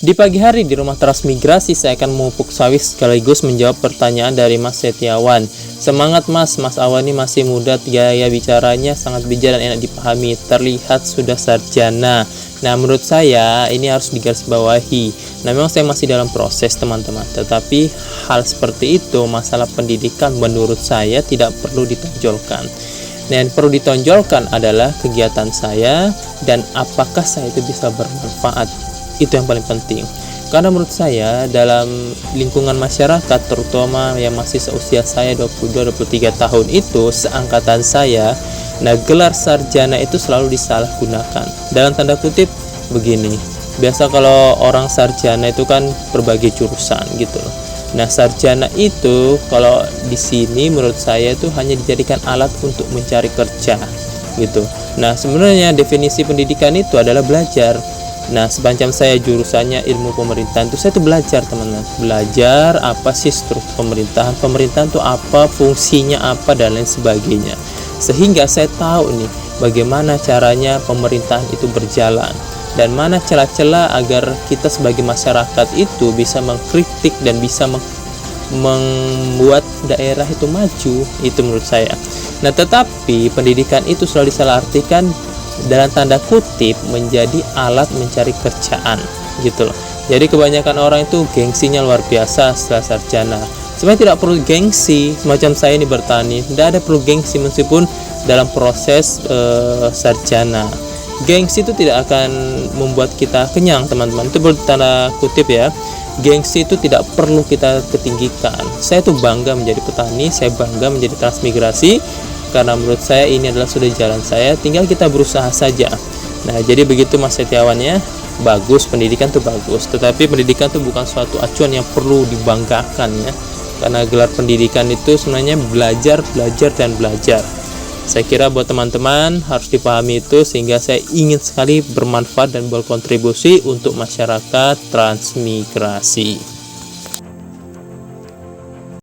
Di pagi hari di rumah transmigrasi saya akan memupuk sawit sekaligus menjawab pertanyaan dari Mas Setiawan. Semangat Mas, Mas Awan ini masih muda, gaya bicaranya sangat bijak dan enak dipahami, terlihat sudah sarjana. Nah menurut saya ini harus digarisbawahi. Nah memang saya masih dalam proses teman-teman, tetapi hal seperti itu, masalah pendidikan menurut saya tidak perlu ditonjolkan. Nah yang perlu ditonjolkan adalah kegiatan saya dan apakah saya itu bisa bermanfaat. Itu yang paling penting, karena menurut saya dalam lingkungan masyarakat, terutama yang masih seusia saya 22-23 tahun itu, seangkatan saya, nah gelar sarjana itu selalu disalahgunakan. Dalam tanda kutip begini, biasa kalau orang sarjana itu kan berbagai jurusan gitu loh. Nah sarjana itu kalau di sini menurut saya itu hanya dijadikan alat untuk mencari kerja gitu. Nah sebenarnya definisi pendidikan itu adalah belajar. Nah sepanjang saya jurusannya ilmu pemerintahan itu saya tuh belajar teman-teman, belajar apa sih struktur pemerintahan tuh apa, fungsinya apa dan lain sebagainya, sehingga saya tahu nih bagaimana caranya pemerintahan itu berjalan dan mana celah-celah agar kita sebagai masyarakat itu bisa mengkritik dan bisa membuat daerah itu maju. Itu menurut saya. Nah tetapi pendidikan itu selalu disalahartikan dalam tanda kutip menjadi alat mencari kerjaan gitu loh. Jadi kebanyakan orang itu gengsinya luar biasa setelah sarjana. Sebenarnya tidak perlu gengsi, semacam saya ini bertani, tidak ada perlu gengsi meskipun dalam proses sarjana. Gengsi itu tidak akan membuat kita kenyang teman-teman, itu bertanda kutip ya. Gengsi itu tidak perlu kita ketinggikan. Saya tuh bangga menjadi petani, saya bangga menjadi transmigrasi, karena menurut saya ini adalah sudah jalan saya, tinggal kita berusaha saja. Nah jadi begitu Mas Setiawan ya, bagus, pendidikan tuh bagus, tetapi pendidikan tuh bukan suatu acuan yang perlu dibanggakan ya, karena gelar pendidikan itu sebenarnya belajar dan belajar. Saya kira buat teman-teman harus dipahami itu, sehingga saya ingin sekali bermanfaat dan berkontribusi untuk masyarakat transmigrasi.